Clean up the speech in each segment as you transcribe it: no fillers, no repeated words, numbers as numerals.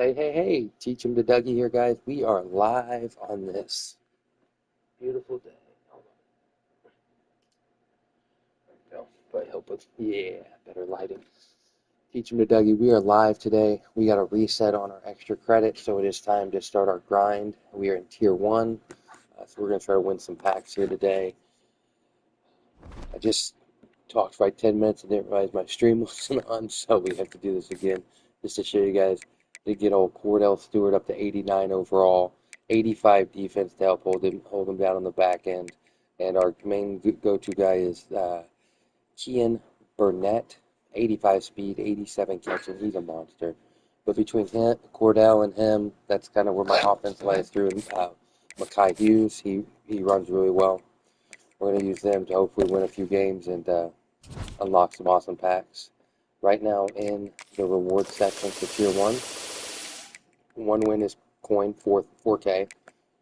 Hey, hey, hey, teach him to Dougie here, guys. We are live on this beautiful day. Hold on. There we go. But help with, yeah, better lighting. Teach him to Dougie. We are live today. We got a reset on our extra credit, so it is time to start our grind. We are in tier 1, so we're going to try to win some packs here today. I just talked for like 10 minutes and didn't realize my stream wasn't on, so we have to do this again just to show you guys. To get old Cordell Stewart up to 89 overall, 85 defense to help hold him down on the back end. And our main go-to guy is Kian Burnett, 85 speed, 87 catching. He's a monster. But between him, Cordell and him, that's kind of where my offense lies through. And Makai Hughes, he runs really well. We're going to use them to hopefully win a few games and unlock some awesome packs. Right now in the reward section for tier 1. 1 win is coin, 4K.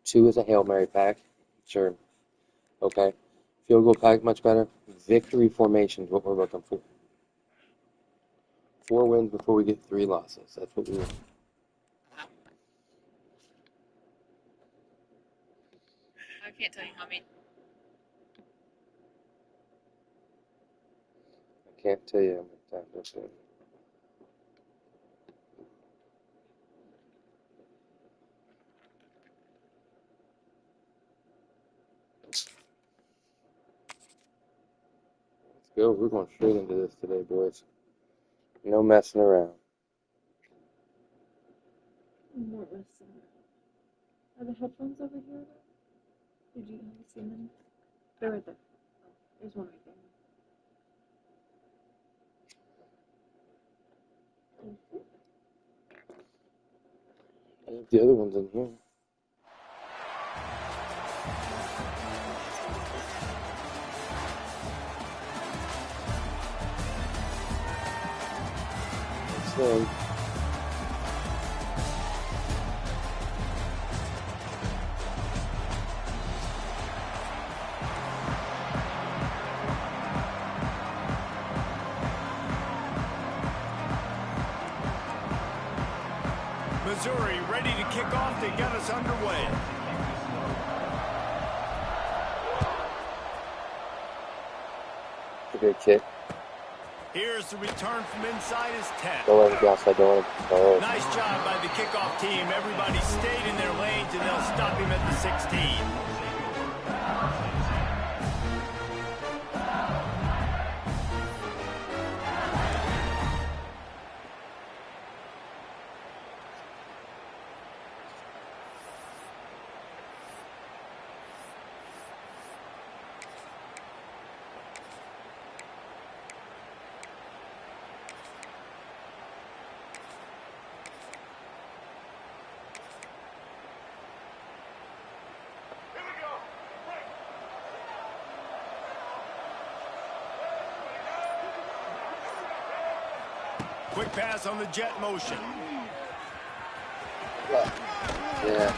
2 is a Hail Mary pack. Sure. Okay. Field goal pack, much better. Victory formation is what we're looking for. 4 wins before we get 3 losses. That's what we want. I can't tell you how many. I can't tell you how many times I've been. Let's go. We're going straight into this today, boys. No messing around. I'm not messing around. Are the headphones over here? Have you seen them? They're right there. Oh, there's one right there. I have the other ones in here. So, Missouri ready to kick off to get us underway. it's a good kick. Here's the return from inside his 10. Don't let him go outside. Don't let him go. Nice job by the kickoff team. Everybody stayed in their lanes, and they'll stop him at the 16. Quick pass on the jet motion. Yes.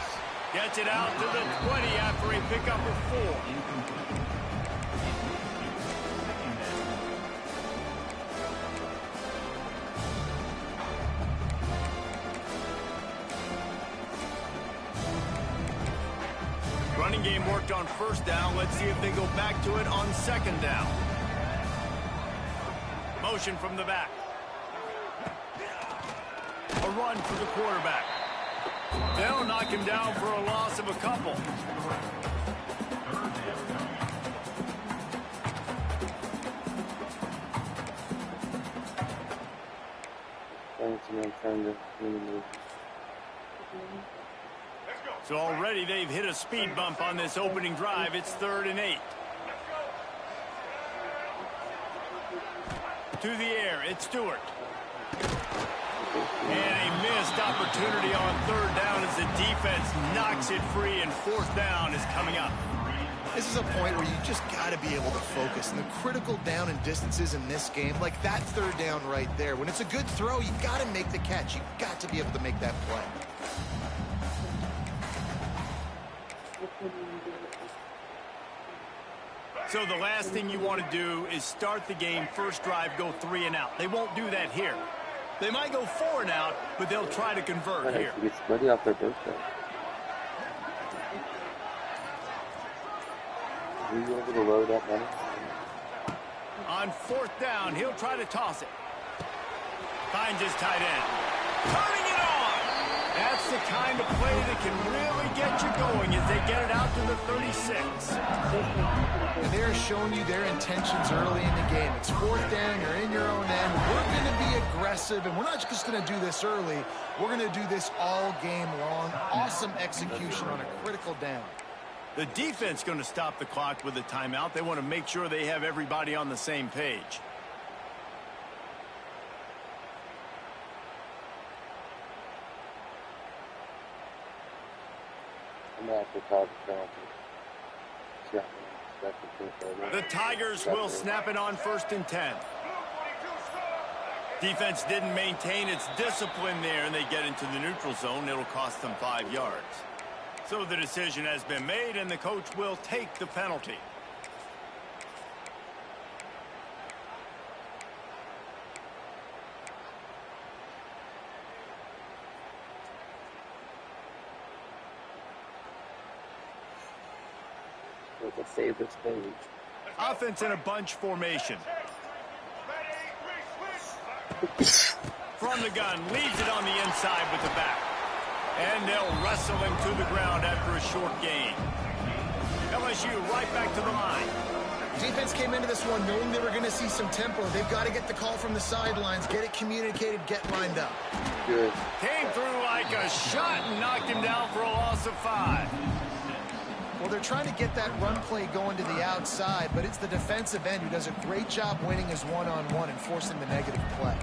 Gets it out to the 20 after a pickup of 4. Running game worked on first down. Let's see if they go back to it on second down. Motion from the back. A run for the quarterback. They'll knock him down for a loss of a couple. So already they've hit a speed bump on this opening drive. It's 3rd and 8. To the air, it's Stewart. And a missed opportunity on 3rd down as the defense knocks it free, and 4th down is coming up. This is a point where you just got to be able to focus. And the critical down and distances in this game, like that 3rd down right there, when it's a good throw, you got to make the catch. You got to be able to make that play. So the last thing you want to do is start the game, first drive, go 3 and out. They won't do that here. They might go for and out, but they'll try to convert here. It's money off their birthday. Are you able to load that money? On 4th down, he'll try to toss it. Finds his tight end. Turning it on! That's the kind of play that can really get you going as they get it out to the 36. And they're showing you their intentions early in the game. It's 4th down, you're in your own end. We're going to be aggressive, and we're not just going to do this early. We're going to do this all game long. Awesome execution on a critical down. The defense going to stop the clock with a timeout. They want to make sure they have everybody on the same page. I'm going to have to call the The Tigers will snap it on 1st and 10. Defense didn't maintain its discipline there, and they get into the neutral zone. It'll cost them 5 yards. So the decision has been made, and the coach will take the penalty. Let's save this page. Offense in a bunch formation. From the gun, leaves it on the inside with the back. And they'll wrestle him to the ground after a short gain. LSU right back to the line. Defense came into this one knowing they were going to see some tempo. They've got to get the call from the sidelines, get it communicated, get lined up. Good. Came through like a shot and knocked him down for a loss of 5. Well, they're trying to get that run play going to the outside, but it's the defensive end who does a great job winning his one-on-one and forcing the negative play.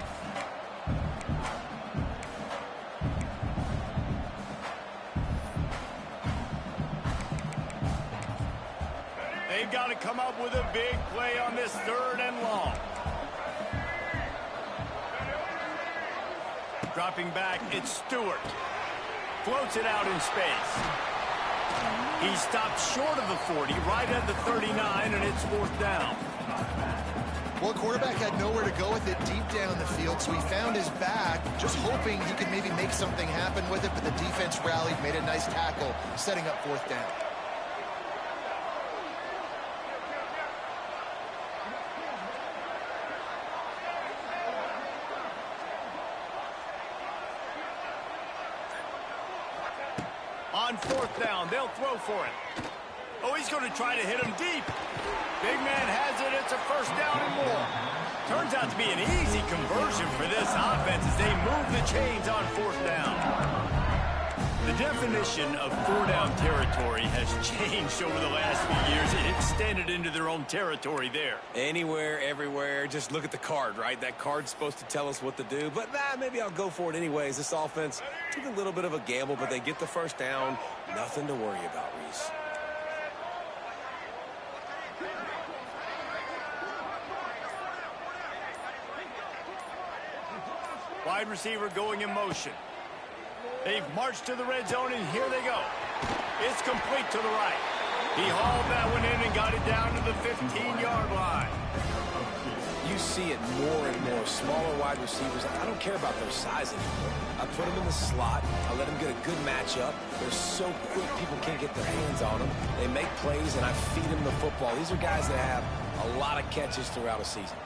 They've got to come up with a big play on this 3rd and long. Dropping back, it's Stewart. Floats it out in space. He stopped short of the 40, right at the 39, and it's 4th down. Well, the quarterback had nowhere to go with it deep down the field, so he found his back, just hoping he could maybe make something happen with it, but the defense rallied, made a nice tackle, setting up 4th down. On 4th down, they'll throw for it. Oh, he's going to try to hit him deep. Big man has it. It's a 1st down and more. Turns out to be an easy conversion for this offense as they move the chains on 4th down. The definition of 4-down territory has changed over the last few years. It extended into their own territory there. Anywhere, everywhere, just look at the card, right? That card's supposed to tell us what to do, but maybe I'll go for it anyways. This offense took a little bit of a gamble, but they get the 1st down. Nothing to worry about, Reese. Wide receiver going in motion. They've marched to the red zone, and here they go. It's complete to the right. He hauled that one in and got it down to the 15-yard line. You see it more and more. Smaller wide receivers, I don't care about their size anymore. I put them in the slot. I let them get a good matchup. They're so quick, people can't get their hands on them. They make plays, and I feed them the football. These are guys that have a lot of catches throughout a season.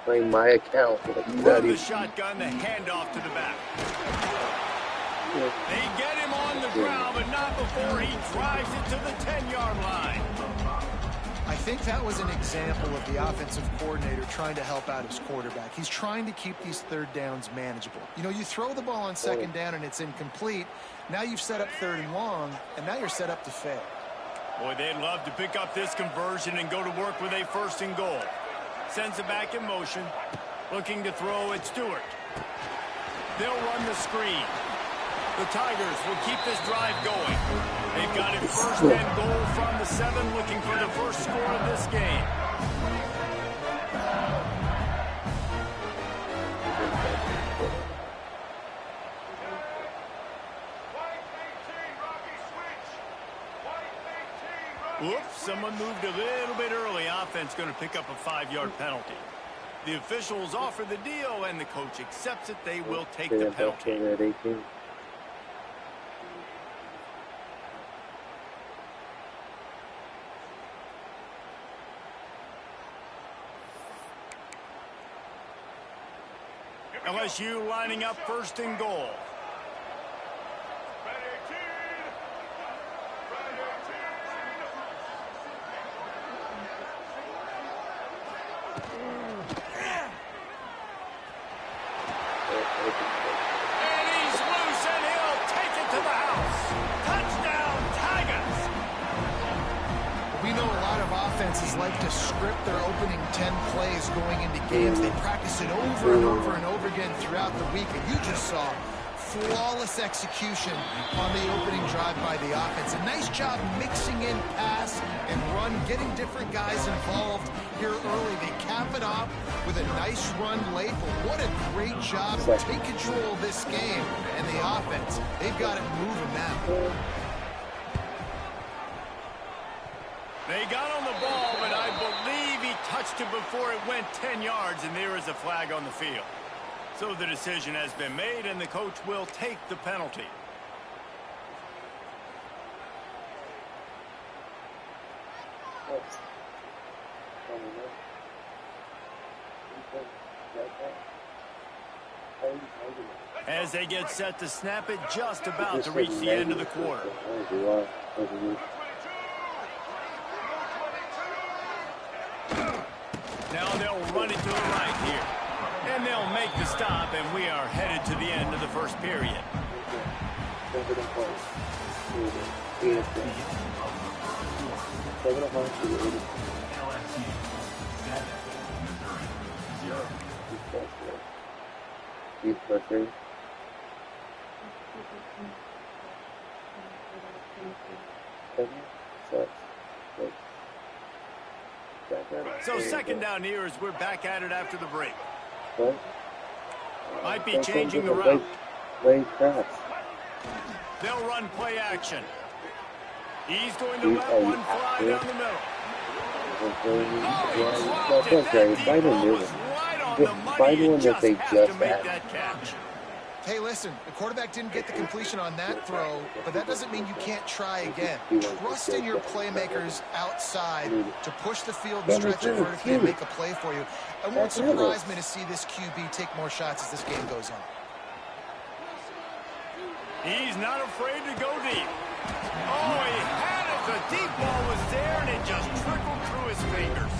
Playing my account. Move the shotgun, the handoff to the back. They get him on the ground, but not before he drives it to the 10-yard line. I think that was an example of the offensive coordinator trying to help out his quarterback. He's trying to keep these 3rd downs manageable. You know, you throw the ball on 2nd down and it's incomplete. Now you've set up 3rd and long, and now you're set up to fail. Boy, they'd love to pick up this conversion and go to work with a 1st and goal. Sends it back in motion. Looking to throw at Stewart. They'll run the screen. The Tigers will keep this drive going. They've got it 1st and goal from the 7, looking for the first score of this game. Whoops, someone moved a little bit early. Offense going to pick up a 5-yard penalty. The officials offer the deal, and the coach accepts it. They will take the penalty. At 18. LSU lining up first and goal. And he's loose, and he'll take it to the house. Touchdown, Tigers! We know a lot of offenses like to script their opening 10 plays going into games. They practice it over and over and over again throughout the week, and you just saw flawless execution on the opening drive by the offense. A nice job mixing in pass and run, getting different guys involved here early. They cap it off with a nice run late, but what a great job to take control of this game. And the offense, they've got it moving now. They got on the ball, but I believe he touched it before it went 10 yards, and there is a flag on the field. So the decision has been made, and the coach will take the penalty. As they get set to snap it, just about to reach the end of the quarter. Now they'll run it to the right here. And they'll make the stop, and we are headed to the end of the first period. So second down here as we're back at it after the break. Might be changing the route. They'll run play action. He's going to let one fly down the middle. Oh, he dropped it. That deep ball was right on the money. You just have to make that catch. Hey, listen, the quarterback didn't get the completion on that throw, but that doesn't mean you can't try again. Trust in your playmakers outside to push the field and stretch it vertically and make a play for you. It won't surprise me to see this QB take more shots as this game goes on. He's not afraid to go deep. Oh, he had it. The deep ball was there, and it just trickled through his fingers.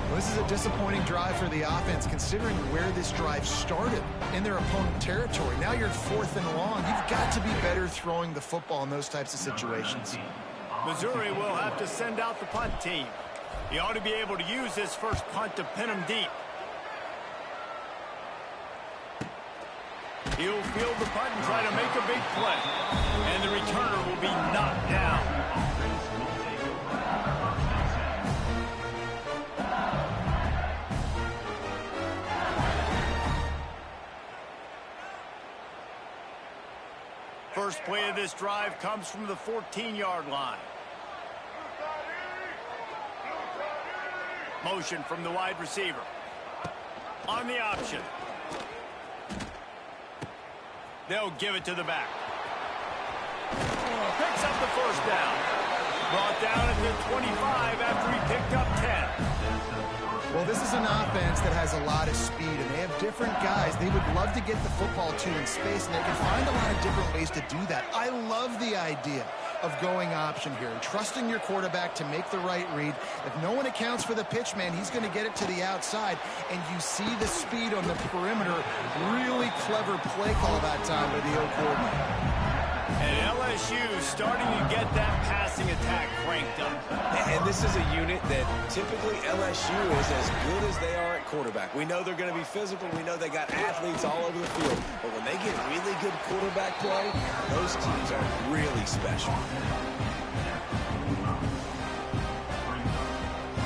Well, this is a disappointing drive for the offense, considering where this drive started in their opponent territory. Now you're 4th and long. You've got to be better throwing the football in those types of situations. Missouri will have to send out the punt team. He ought to be able to use this first punt to pin him deep. He'll field the punt and try to make a big play. And the returner will be knocked down. First play of this drive comes from the 14-yard line. Motion from the wide receiver. On the option. They'll give it to the back. Picks up the first down. Brought down at the 25 after he picked up 10. Well, this is an offense that has a lot of speed, and they have different guys they would love to get the football to in space, and they can find a lot of different ways to do that. I love the idea of going option here and trusting your quarterback to make the right read. If no one accounts for the pitch, man, he's going to get it to the outside, and you see the speed on the perimeter. Really clever play call that time by the O coordinator. And LSU starting to get that passing attack cranked up. And this is a unit that typically LSU is as good as they are at quarterback. We know they're going to be physical. We know they got athletes all over the field. But when they get really good quarterback play, those teams are really special.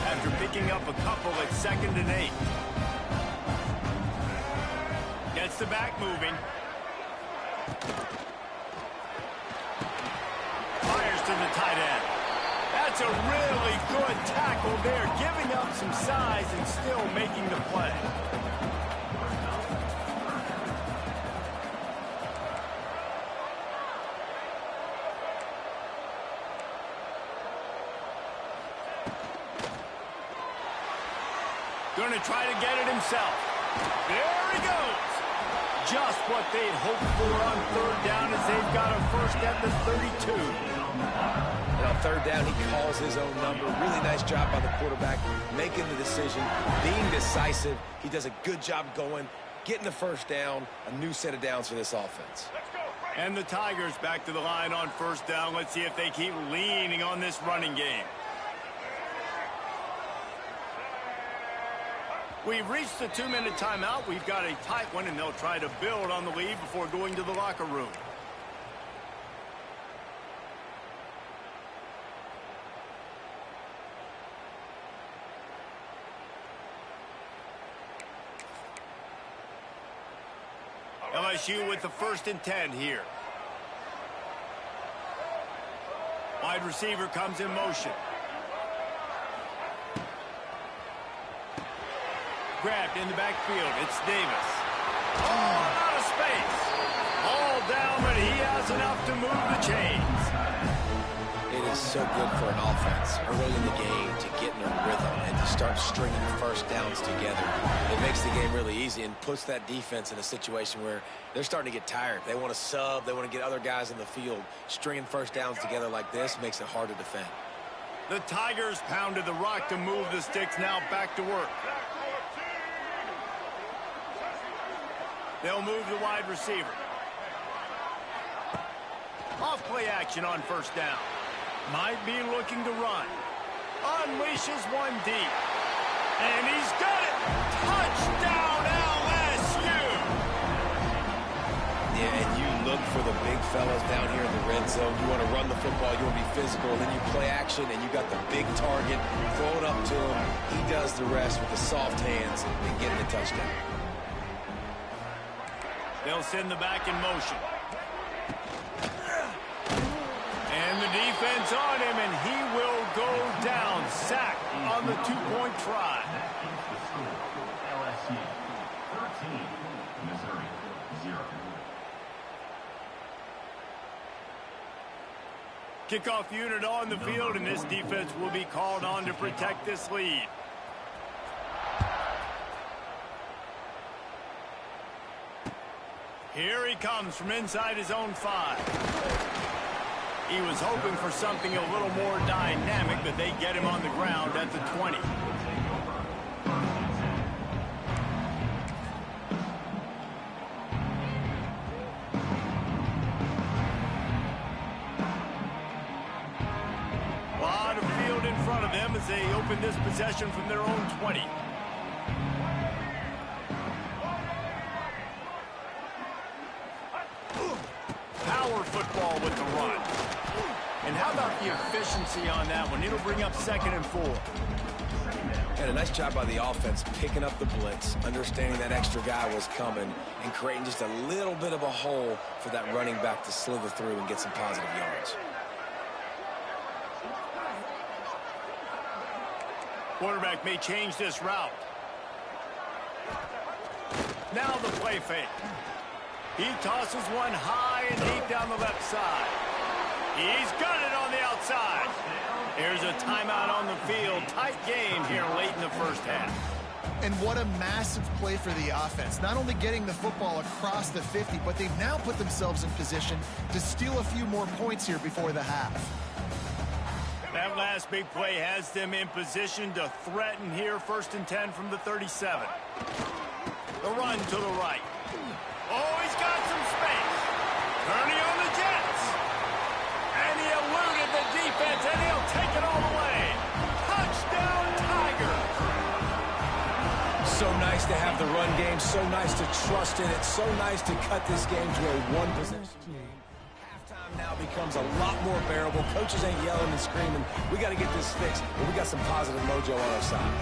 After picking up a couple at 2nd and 8. Gets the back moving. Fires to the tight end. That's That's a really good tackle there, giving up some size and still making the play. Going to try to get it himself. There he goes. Just what they'd hoped for on third down as they've got a first at the 32. And on third down, he calls his own number. Really nice job by the quarterback, making the decision, being decisive. He does a good job going, getting the first down, a new set of downs for this offense. And the Tigers back to the line on first down. Let's see if they keep leaning on this running game. We've reached the 2-minute timeout. We've got a tight one, and they'll try to build on the lead before going to the locker room. LSU with the 1st and 10 here. Wide receiver comes in motion. Grabbed in the backfield. It's Davis. Oh, out of space. All down, but he has enough to move the chains. It is so good for an offense early in the game to get in a rhythm and to start stringing first downs together. It makes the game really easy and puts that defense in a situation where they're starting to get tired. They want to sub. They want to get other guys in the field. Stringing first downs together like this makes it hard to defend. The Tigers pounded the rock to move the sticks. Now back to work. They'll move the wide receiver. Off play action on first down. Might be looking to run. Unleashes one deep. And he's got it. Touchdown LSU. Yeah, and you look for the big fellas down here in the red zone. You want to run the football. You want to be physical. And then you play action, and you got the big target. Throw it up to him. He does the rest with the soft hands and getting a touchdown. They'll send the back in motion. And the defense on him, and he will go down. Sacked on the 2-point try. LSU 13, Missouri 0. Kickoff unit on the field, and this defense will be called on to protect this lead. Here he comes from inside his own 5. He was hoping for something a little more dynamic, but they get him on the ground at the 20. A lot of field in front of them as they open this possession from their own 20. Power football with the run. And how about the efficiency on that one? It'll bring up 2nd and 4. And a nice job by the offense picking up the blitz, understanding that extra guy was coming, and creating just a little bit of a hole for that running back to slither through and get some positive yards. Quarterback may change this route. Now the play fake. He tosses one high and deep down the left side. He's got it on the outside. There's a timeout on the field. Tight game here late in the first half. And what a massive play for the offense. Not only getting the football across the 50, but they've now put themselves in position to steal a few more points here before the half. That last big play has them in position to threaten here. 1st and 10 from the 37. The run to the right. Oh, he's got some space. Turning on the Jets. And he eluded the defense, and he'll take it all the way. Touchdown, Tigers. So nice to have the run game. So nice to trust in it. So nice to cut this game to a one-possession game. Halftime now becomes a lot more bearable. Coaches ain't yelling and screaming. We got to get this fixed, but we got some positive mojo on our side.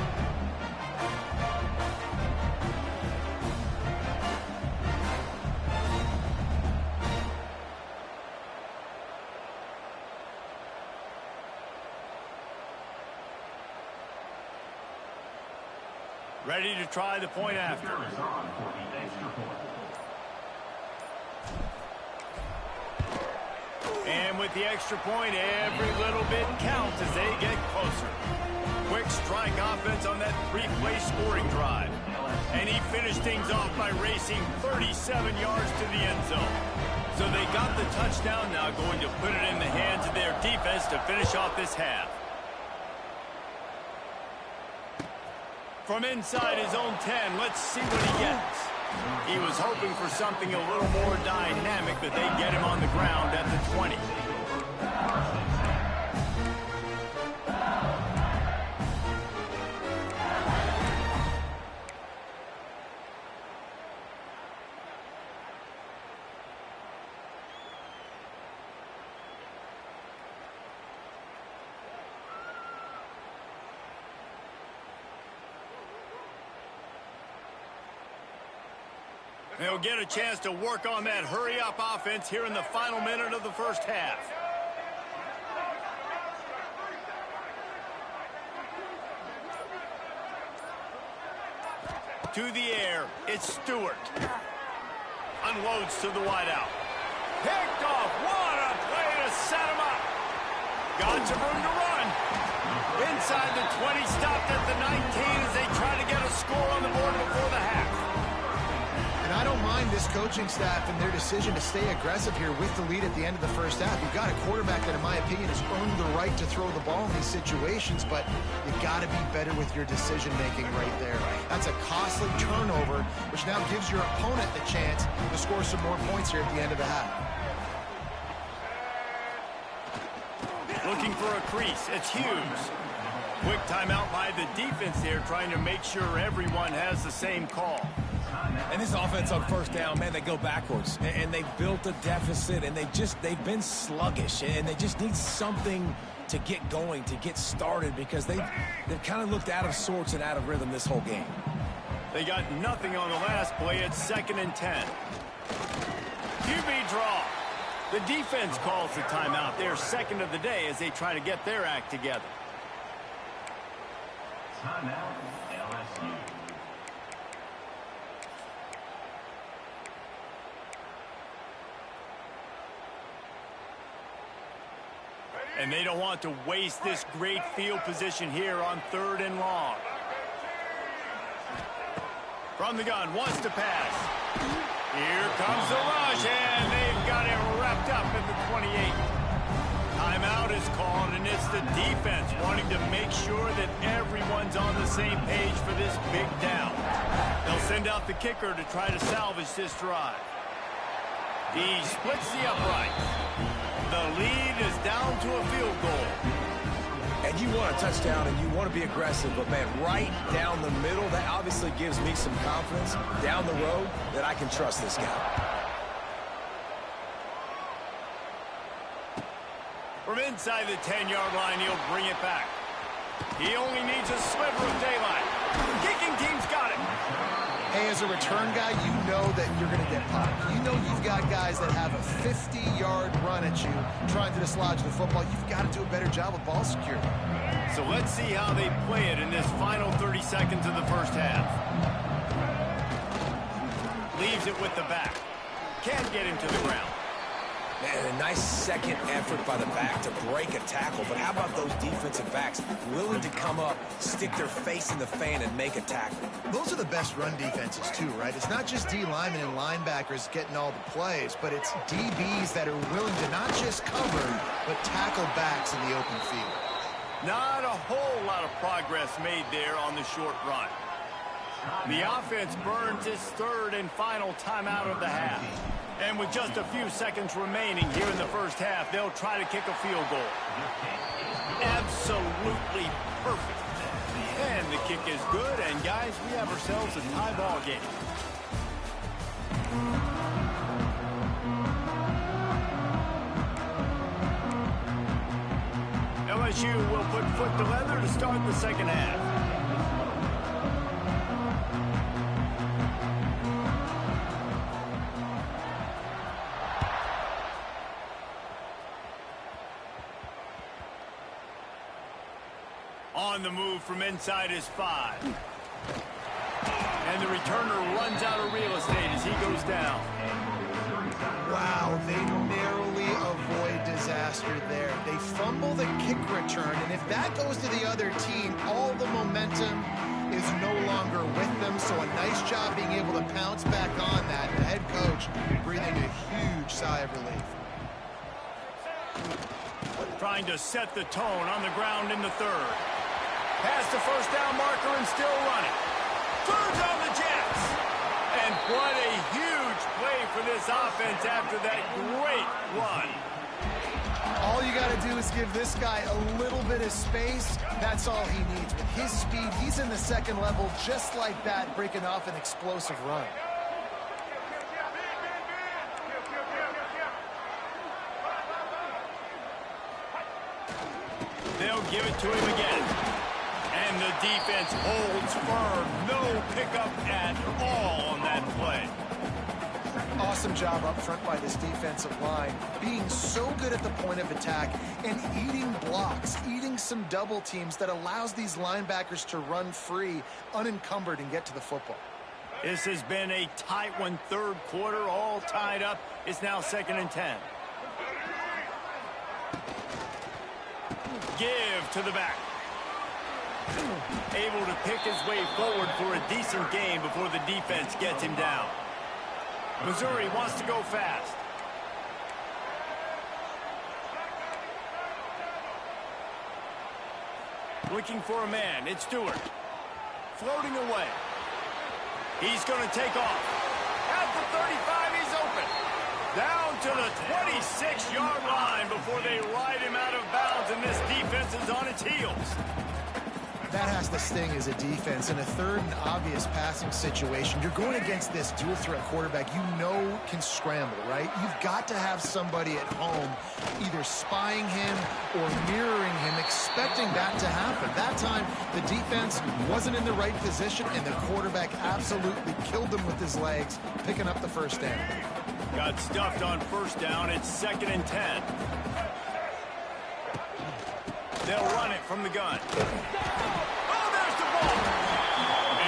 Ready to try the point after. Service on for the extra point. And with the extra point, every little bit counts as they get closer. Quick strike offense on that three-play scoring drive. And he finished things off by racing 37 yards to the end zone. So they got the touchdown, now going to put it in the hands of their defense to finish off this half. From inside his own 10, let's see what he gets. He was hoping for something a little more dynamic, but they get him on the ground at the 20. They'll get a chance to work on that hurry-up offense here in the final minute of the first half. To the air, it's Stewart. Unloads to the wideout. Picked off. What a play to set him up. Got some room to run. Inside the 20, stopped at the 19 as they try to get a score on the board before the half. And I don't mind this coaching staff and their decision to stay aggressive here with the lead at the end of the first half. You've got a quarterback that, in my opinion, has earned the right to throw the ball in these situations, but you got to be better with your decision-making right there. That's a costly turnover, which now gives your opponent the chance to score some more points here at the end of the half. Looking for a crease. It's Hughes. Quick timeout by the defense there, trying to make sure everyone has the same call. And this offense on first down, man, they go backwards. And they've built a deficit, and they've been sluggish. And they just need something to get going, to get started, because they've kind of looked out of sorts and out of rhythm this whole game. They got nothing on the last play. It's 2nd and 10. QB draw. The defense calls the timeout. They're second of the day as they try to get their act together. Timeout, LSU. And they don't want to waste this great field position here on 3rd and long. From the gun, wants to pass. Here comes the rush, and they've got it wrapped up at the 28. Timeout is called, and it's the defense wanting to make sure that everyone's on the same page for this big down. They'll send out the kicker to try to salvage this drive. He splits the upright. The lead is down to a field goal. And you want a touchdown and you want to be aggressive, but, man, right down the middle, that obviously gives me some confidence down the road that I can trust this guy. From inside the 10-yard line, he'll bring it back. He only needs a sliver of daylight. The kicking team's got it. Hey, as a return guy, you know that you're going to get popped. You know you've got guys that have a 50-yard run at you trying to dislodge the football. You've got to do a better job of ball security. So let's see how they play it in this final 30 seconds of the first half. Leaves it with the back. Can't get him to the ground. Man, a nice second effort by the back to break a tackle. But how about those defensive backs willing to come up, stick their face in the fan, and make a tackle? Those are the best run defenses, too, right? It's not just D linemen and linebackers getting all the plays, but it's DBs that are willing to not just cover, but tackle backs in the open field. Not a whole lot of progress made there on the short run. The offense burns its 3rd and final timeout of the half. And with just a few seconds remaining here in the first half, they'll try to kick a field goal. Absolutely perfect. And the kick is good, and guys, we have ourselves a tie ball game. LSU will put foot to leather to start the second half. On the move from inside is 5. And the returner runs out of real estate as he goes down. Wow, they narrowly avoid disaster there. They fumble the kick return, and if that goes to the other team, all the momentum is no longer with them. So a nice job being able to pounce back on that. The head coach breathing a huge sigh of relief. Trying to set the tone on the ground in the third. Past the first down marker and still running. Turns on the Jets. And what a huge play for this offense after that great run. All you got to do is give this guy a little bit of space. That's all he needs. With his speed, he's in the second level just like that, breaking off an explosive run. They'll give it to him again. And the defense holds firm. No pickup at all on that play. Awesome job up front by this defensive line, being so good at the point of attack and eating blocks, eating some double teams that allows these linebackers to run free, unencumbered, and get to the football. This has been a tight one, third quarter, all tied up. It's now 2nd and 10. Give to the back. Able to pick his way forward for a decent gain before the defense gets him down. Missouri wants to go fast. Looking for a man. It's Stewart. Floating away. He's going to take off. At the 35, he's open. Down to the 26-yard line before they ride him out of bounds, and this defense is on its heels. That has to sting as a defense. In a third and obvious passing situation, you're going against this dual-threat quarterback you know can scramble, right? You've got to have somebody at home either spying him or mirroring him, expecting that to happen. That time, the defense wasn't in the right position, and the quarterback absolutely killed them with his legs, picking up the first down. Got stuffed on first down. It's 2nd and 10. They'll run it from the gun. Oh, there's the ball.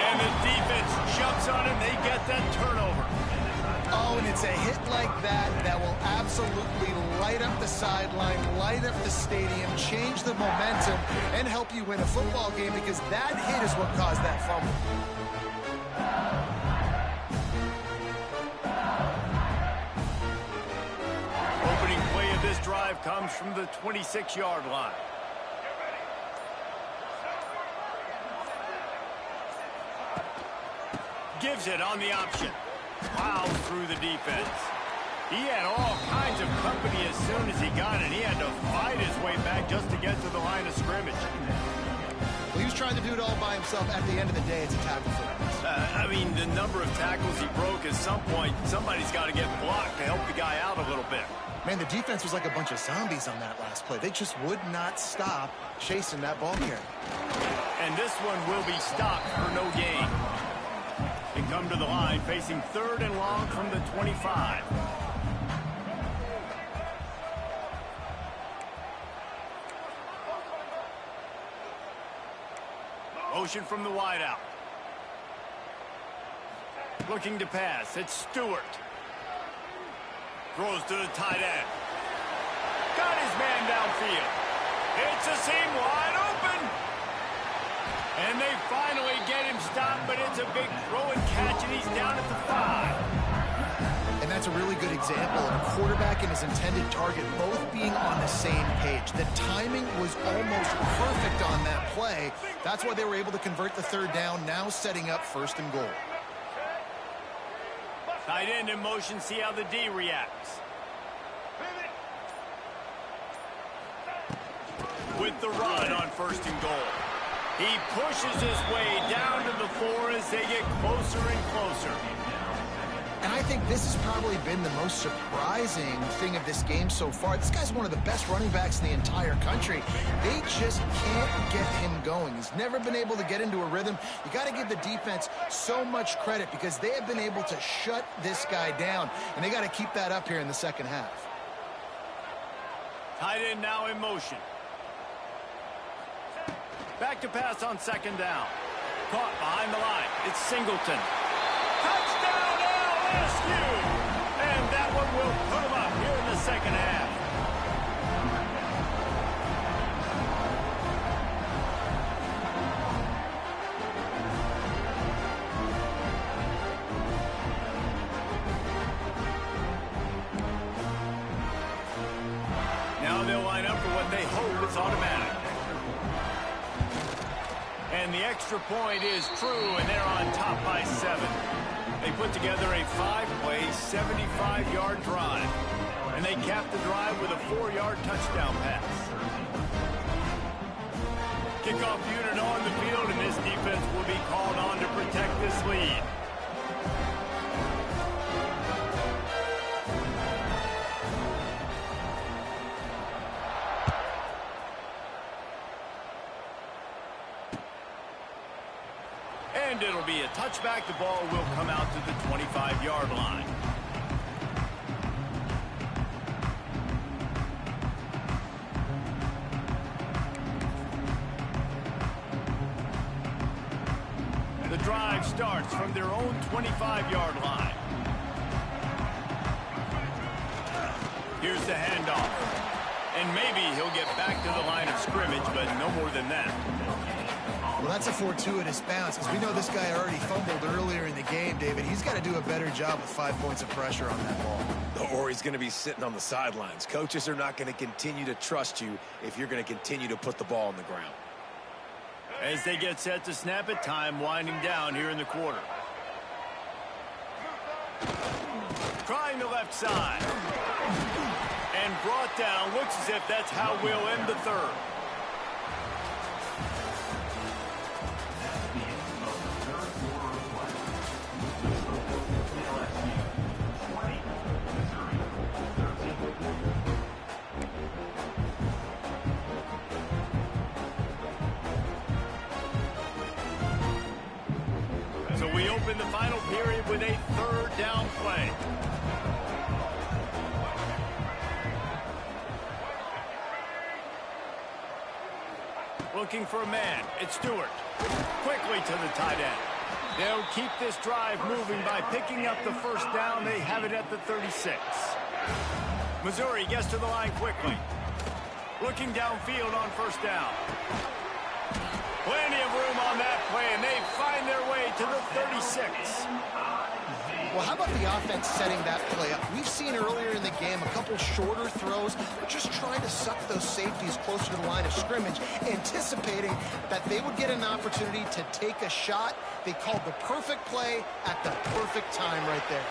And the defense jumps on it. They get that turnover. Oh, and it's a hit like that that will absolutely light up the sideline, light up the stadium, change the momentum, and help you win a football game, because that hit is what caused that fumble. Opening play of this drive comes from the 26-yard line. Gives it on the option. Plows through the defense. He had all kinds of company as soon as he got it. He had to fight his way back just to get to the line of scrimmage. Well, he was trying to do it all by himself. At the end of the day, it's a tackle for him. I mean, the number of tackles he broke, at some point, somebody's got to get blocked to help the guy out a little bit. Man, the defense was like a bunch of zombies on that last play. They just would not stop chasing that ball carrier. And this one will be stopped for no gain. They come to the line facing 3rd and long from the 25. Motion from the wideout. Looking to pass. It's Stewart. Throws to the tight end. Got his man downfield. It's a seam wide open. And they finally get him stopped, but it's a big throw and catch, and he's down at the 5. And that's a really good example of a quarterback and his intended target both being on the same page. The timing was almost perfect on that play. That's why they were able to convert the 3rd down, now setting up 1st and goal. Tight end in motion, see how the D reacts. With the run on 1st and goal. He pushes his way down to the 4 as they get closer and closer. And I think this has probably been the most surprising thing of this game so far. This guy's one of the best running backs in the entire country. They just can't get him going. He's never been able to get into a rhythm. You got to give the defense so much credit because they have been able to shut this guy down, and they got to keep that up here in the second half. Tight end now in motion. Back to pass on 2nd down. Caught behind the line. It's Singleton. Touchdown LSU! And that one will put them up here in the second half. Now they'll line up for what they hope is automatic. And the extra point is true, and they're on top by 7. They put together a 5-play, 75-yard drive. And they cap the drive with a 4-yard touchdown pass. Kickoff unit on the field, and this defense will be called on to protect this lead. And it'll be a touchback. The ball will come out to the 25-yard line. The drive starts from their own 25-yard line. Here's the handoff. And maybe he'll get back to the line of scrimmage, but no more than that. Well, that's a fortuitous bounce, because we know this guy already fumbled earlier in the game, David. He's got to do a better job with 5 points of pressure on that ball. Or he's going to be sitting on the sidelines. Coaches are not going to continue to trust you if you're going to continue to put the ball on the ground. As they get set to snap it, time winding down here in the quarter. Trying the left side. And brought down. Looks as if that's how we'll end the third. So we open the final period with a third down play. Looking for a man. It's Stewart. Quickly to the tight end. They'll keep this drive moving by picking up the first down. They have it at the 36. Missouri gets to the line quickly. Looking downfield on first down. Plenty of room on that play, and they find their way to the 36. Well, how about the offense setting that play up? We've seen earlier in the game a couple shorter throws, just trying to suck those safeties closer to the line of scrimmage, anticipating that they would get an opportunity to take a shot. They called the perfect play at the perfect time right there.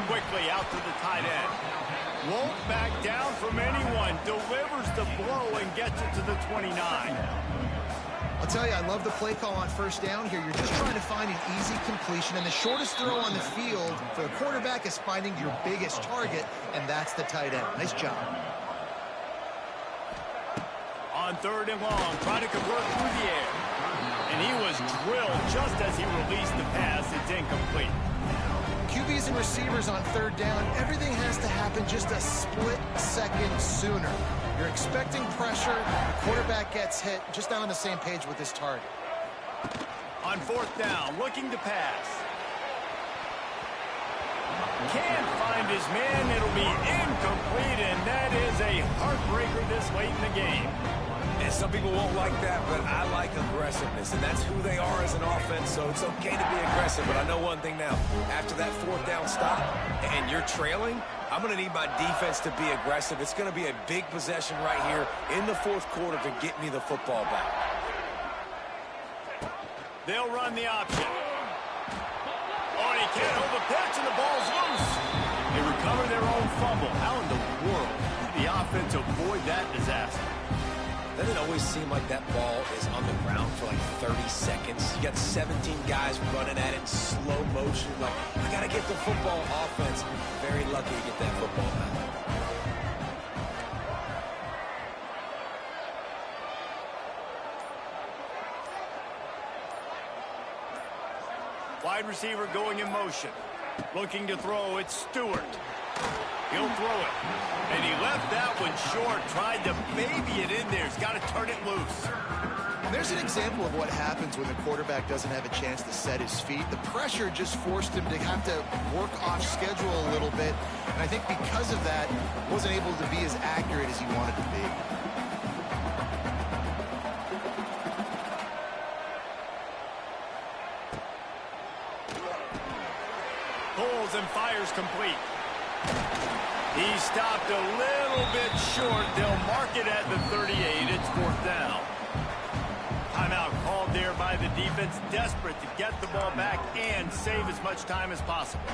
Quickly out to the tight end. Won't back down from anyone. Delivers the blow and gets it to the 29. I'll tell you, I love the play call on first down here. You're just trying to find an easy completion, and the shortest throw on the field for the quarterback is finding your biggest target, and that's the tight end. Nice job. On third and long, trying to convert through the air. And he was drilled just as he released the pass. It's incomplete. QBs and receivers on third down, everything has to happen just a split second sooner. You're expecting pressure, the quarterback gets hit, just not on the same page with his target. On fourth down, looking to pass. Can't find his man. It'll be incomplete, and that is a heartbreaker this late in the game. And some people won't like that, but I like aggressiveness, and that's who they are as an offense, so it's okay to be aggressive. But I know one thing now. After that fourth down stop and you're trailing, I'm going to need my defense to be aggressive. It's going to be a big possession right here in the fourth quarter to get me the football back. They'll run the option. Oh, and he can't hold the pitch, and the ball's loose. They recover their own fumble. How in the world did the offense avoid that disaster? Doesn't it always seem like that ball is on the ground for like 30 seconds? You got 17 guys running at it in slow motion. Like, I got to get the football. Offense, very lucky to get that football back. Wide receiver going in motion. Looking to throw, it's Stewart. He'll throw it. And he left that one short. Tried to baby it in there. He's got to turn it loose. And there's an example of what happens when the quarterback doesn't have a chance to set his feet. The pressure just forced him to have to work off schedule a little bit. And I think because of that, wasn't able to be as accurate as he wanted to be. Pulls and fires complete. He stopped a little bit short. They'll mark it at the 38. It's 4th down. Timeout called there by the defense, desperate to get the ball back and save as much time as possible.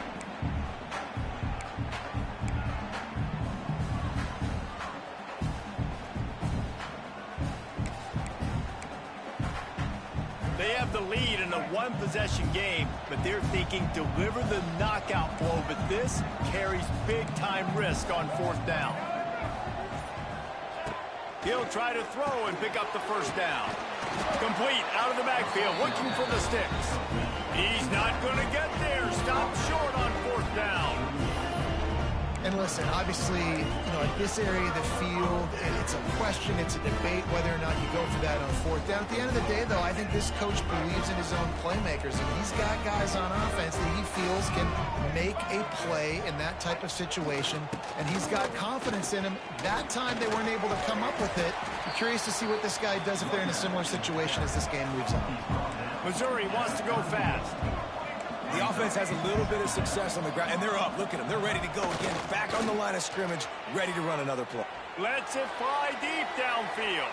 They have the lead in a one-possession game, but they're thinking deliver the knockout blow, but this carries big-time risk on 4th down. He'll try to throw and pick up the 1st down. Complete out of the backfield, looking for the sticks. He's not going to get there. Stopped short on 4th down. And listen, obviously, at this area of the field, it's a question, it's a debate whether or not you go for that on 4th down. At the end of the day, though, I think this coach believes in his own playmakers, and he's got guys on offense that he feels can make a play in that type of situation, and he's got confidence in him. That time they weren't able to come up with it. I'm curious to see what this guy does if they're in a similar situation as this game moves on. Missouri wants to go fast. The offense has a little bit of success on the ground, and they're up. Look at them. They're ready to go again. Back on the line of scrimmage, ready to run another play. Lets it fly deep downfield.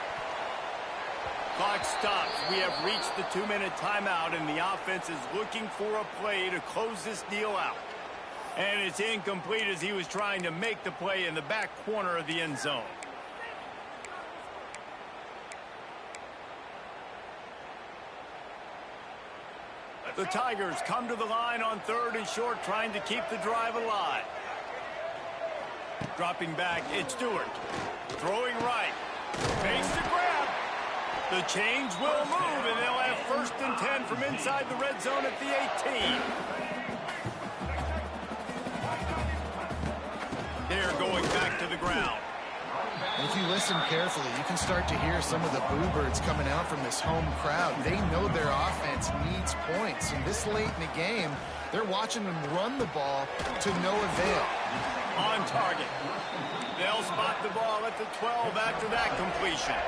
Clock stops. We have reached the 2-minute timeout, and the offense is looking for a play to close this deal out. And it's incomplete as he was trying to make the play in the back corner of the end zone. The Tigers come to the line on 3rd and short, trying to keep the drive alive. Dropping back, it's Stewart. Throwing right. Makes the grab. The change will move, and they'll have 1st and 10 from inside the red zone at the 18. They're going back to the ground. If you listen carefully, you can start to hear some of the boo birds coming out from this home crowd. They know their offense needs points, and this late in the game, they're watching them run the ball to no avail. On target. They'll spot the ball at the 12 after that completion.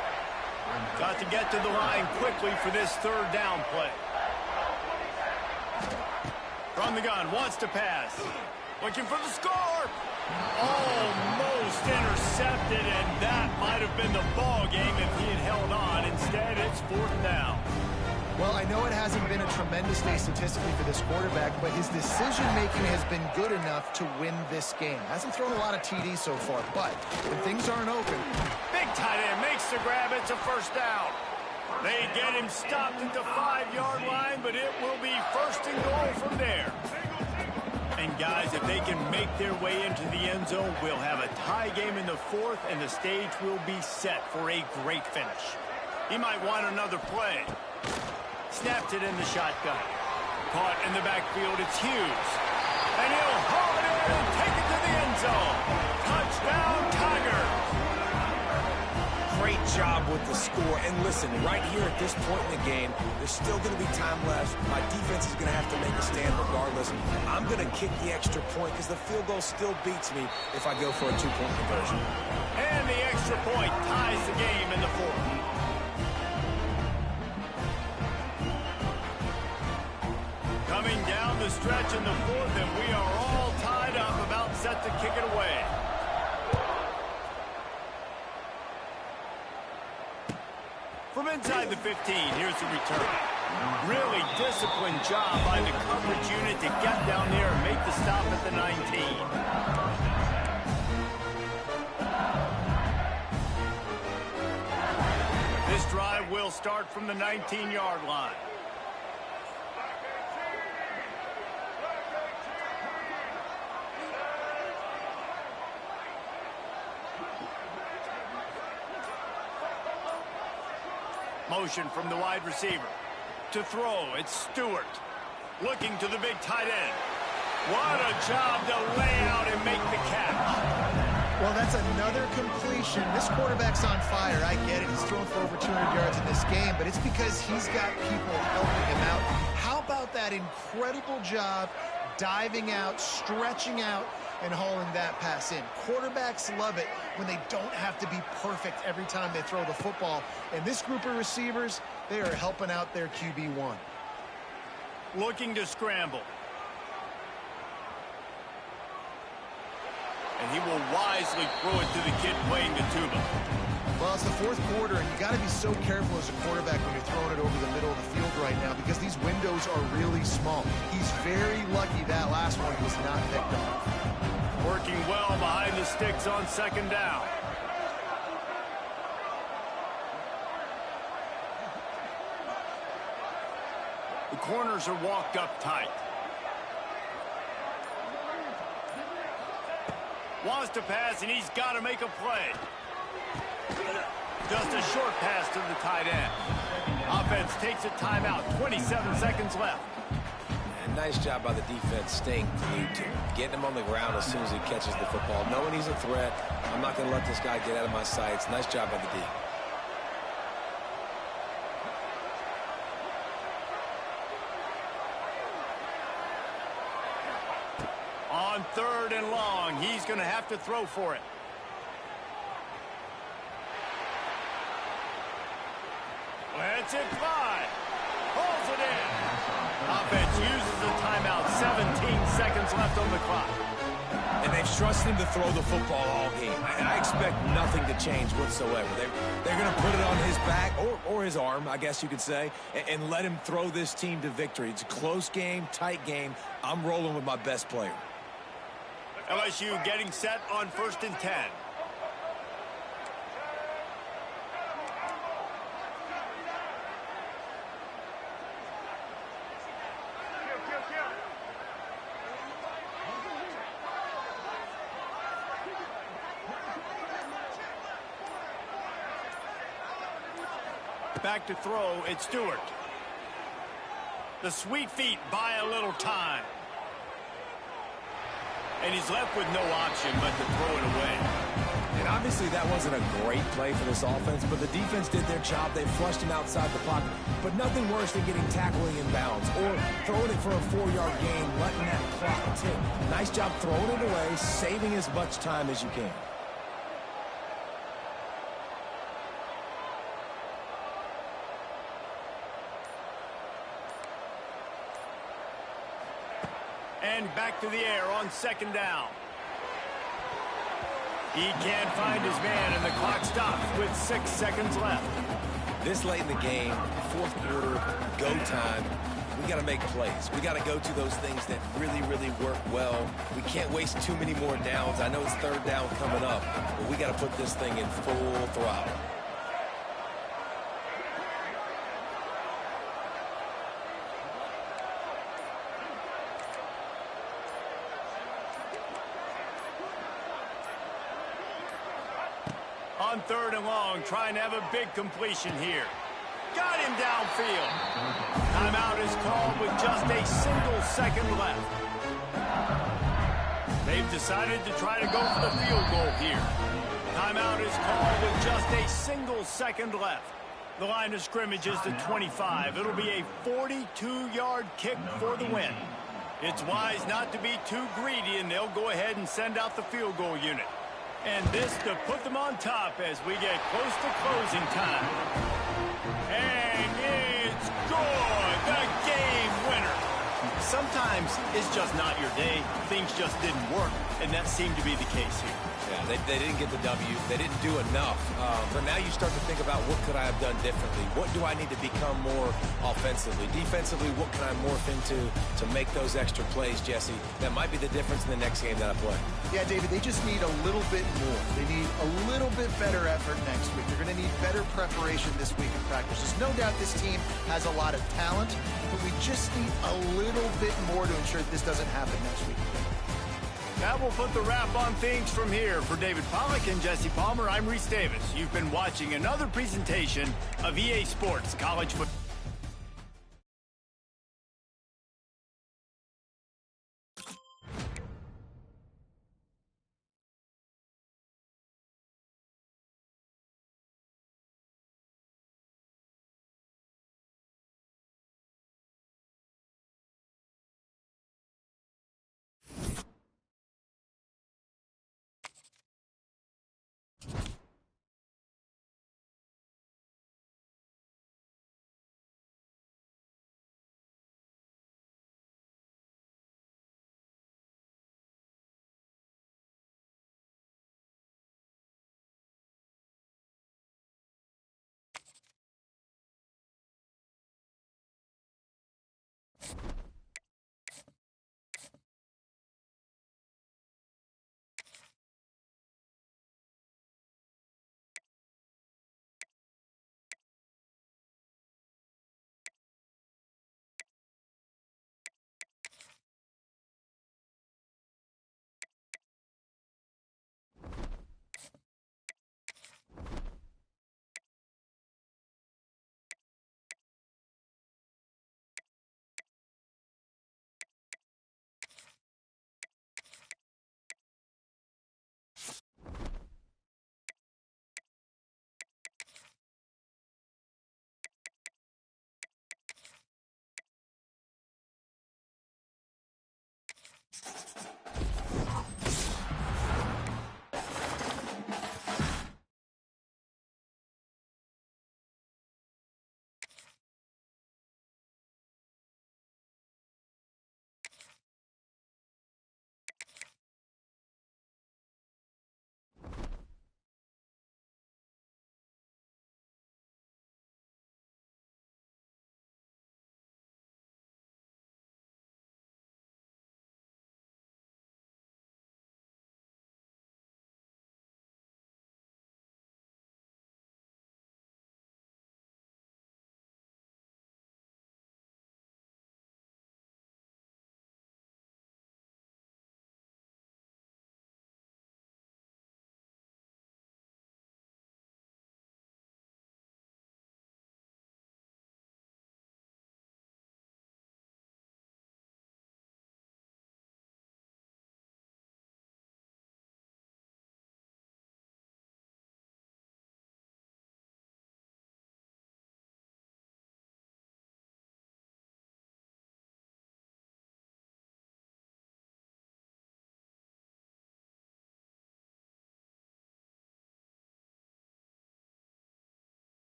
Got to get to the line quickly for this 3rd down play. From the gun, wants to pass. Looking for the score. Almost intercepted, and that might have been the ball game if he had held on. Instead, it's 4th down. Well, I know it hasn't been a tremendous day statistically for this quarterback, but his decision-making has been good enough to win this game. Hasn't thrown a lot of TDs so far, but when things aren't open... Big tight end makes the grab. It's a 1st down. They get him stopped at the 5-yard line, but it will be 1st and goal from there. And guys, if they can make their way into the end zone, we'll have a tie game in the 4th, and the stage will be set for a great finish. He might want another play. Snapped it in the shotgun. Caught in the backfield, it's Hughes. And he'll haul it in and take it to the end zone. Touchdown, Tigers! Great job with the score. And listen, right here at this point in the game, there's still going to be time left. My defense is going to have to make a stand regardless. I'm going to kick the extra point because the field goal still beats me if I go for a 2-point conversion. And the extra point ties the game in the 4th. Coming down the stretch in the 4th, and we are all tied up, about set to kick it away. From inside the 15, here's the return. Really disciplined job by the coverage unit to get down there and make the stop at the 19. This drive will start from the 19-yard line. Motion from the wide receiver. To throw, it's Stewart. Looking to the big tight end. What a job to lay out and make the catch. Well, that's another completion. This quarterback's on fire. I get it. He's thrown for over 200 yards in this game, but it's because he's got people helping him out. How about that incredible job diving out, stretching out, and hauling that pass in? Quarterbacks love it when they don't have to be perfect every time they throw the football. And this group of receivers, they are helping out their QB1. Looking to scramble. And he will wisely throw it to the kid playing the tuba. Well, it's the fourth quarter, and you got to be so careful as a quarterback when you're throwing it over the middle of the field right now because these windows are really small. He's very lucky that last one was not picked off. Working well behind the sticks on second down. The corners are walked up tight. Wants to pass, and he's got to make a play. Just a short pass to the tight end. Offense takes a timeout. 27 seconds left. And nice job by the defense staying glued to him. Getting him on the ground as soon as he catches the football. Knowing he's a threat. I'm not going to let this guy get out of my sights. Nice job by the D. On third and long, he's going to have to throw for it. Lets it fly. Pulls it in. Offense uses a timeout. 17 seconds left on the clock. And they've trusted him to throw the football all game. And I expect nothing to change whatsoever. They're going to put it on his back, or his arm, I guess you could say, and let him throw this team to victory. It's a close game, tight game. I'm rolling with my best player. LSU getting set on 1st and 10. Back to throw, it's Stewart. The sweet feet buy a little time. And he's left with no option but to throw it away. And obviously that wasn't a great play for this offense, but the defense did their job. They flushed him outside the pocket. But nothing worse than getting tackling in bounds or throwing it for a 4-yard gain, letting that clock tick. Nice job throwing it away, saving as much time as you can. And back to the air on second down. He can't find his man, and the clock stops with 6 seconds left. This late in the game, fourth quarter, go time, we got to make plays. We got to go to those things that really, really work well. We can't waste too many more downs. I know it's third down coming up, but we got to put this thing in full throttle. On third and long, trying to have a big completion here. Got him downfield. Timeout is called with just a single second left. They've decided to try to go for the field goal here. Timeout is called with just a single second left. The line of scrimmage is the 25. It'll be a 42-yard kick for the win. It's wise not to be too greedy, and they'll go ahead and send out the field goal unit. And this to put them on top as we get close to closing time. And it's good. The game winner. Sometimes it's just not your day. Things just didn't work, and that seemed to be the case here. Yeah, they didn't get the W. They didn't do enough. But now you start to think about what could I have done differently? What do I need to become more offensively? Defensively, what can I morph into to make those extra plays, Jesse? That might be the difference in the next game that I play. Yeah, David, they just need a little bit more. They need a little bit better effort next week. They're going to need better preparation this week in practice. There's no doubt this team has a lot of talent, but we just need a little bit more to ensure that this doesn't happen next week. That will put the wrap on things from here. For David Pollack and Jesse Palmer, I'm Reese Davis. You've been watching another presentation of EA Sports College Football.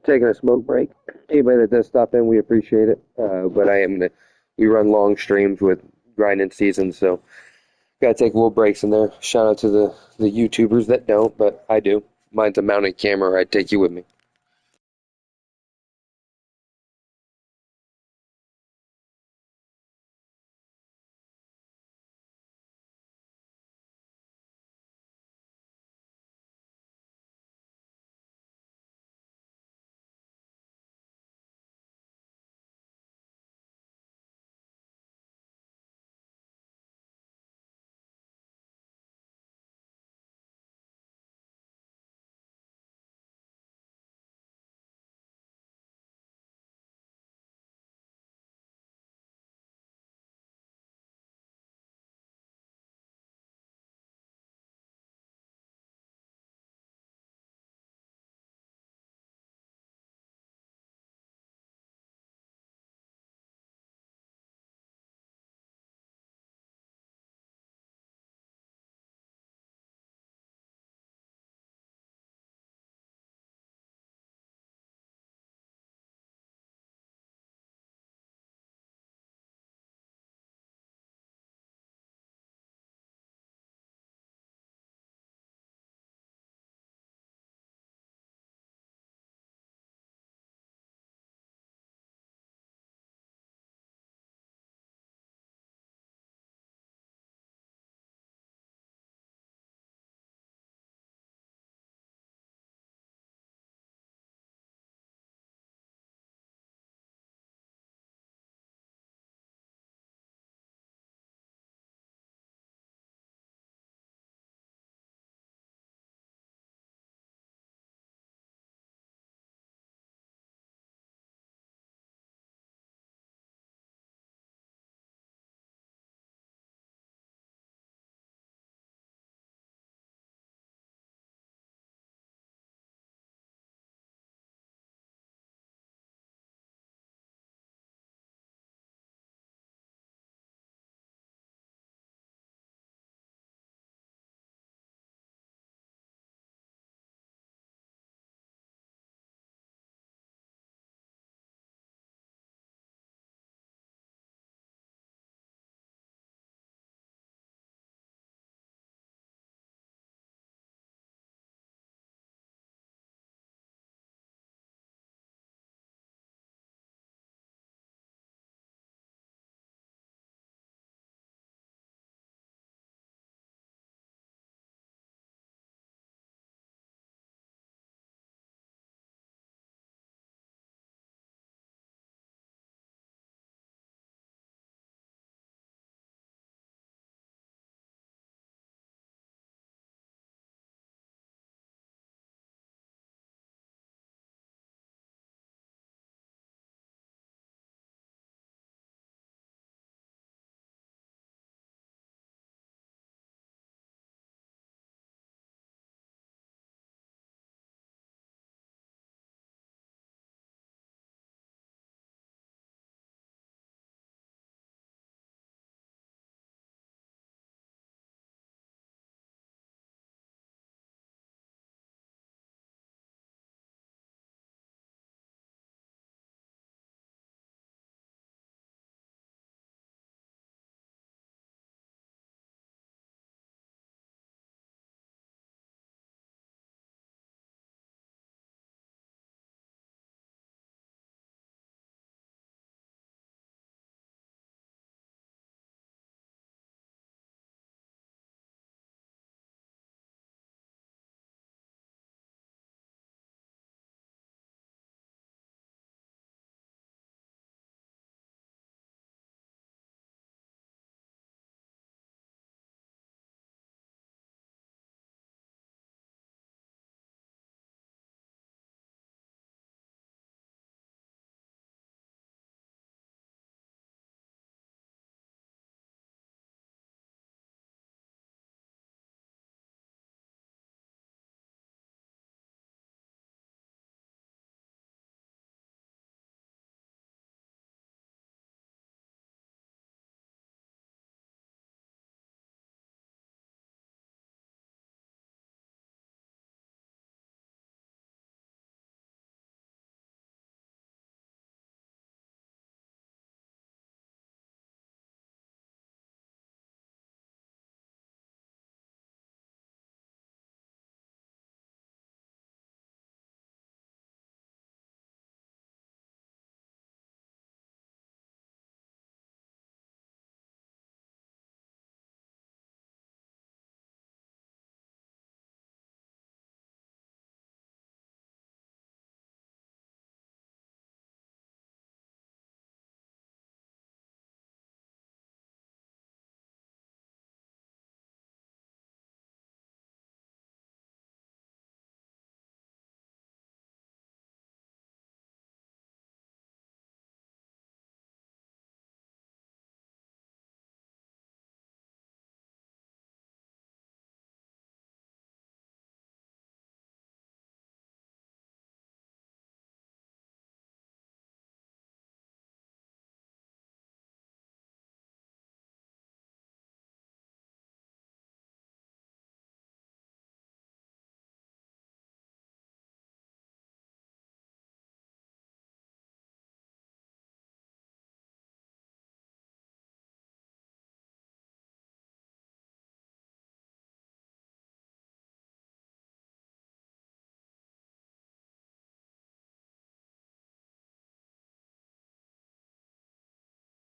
taking a smoke break. Anybody that does stop in, we appreciate it. But we run long streams with grinding seasons, so gotta take little breaks in there. Shout out to the YouTubers that don't, but I do. Mine's a mounted camera. I'd take you with me.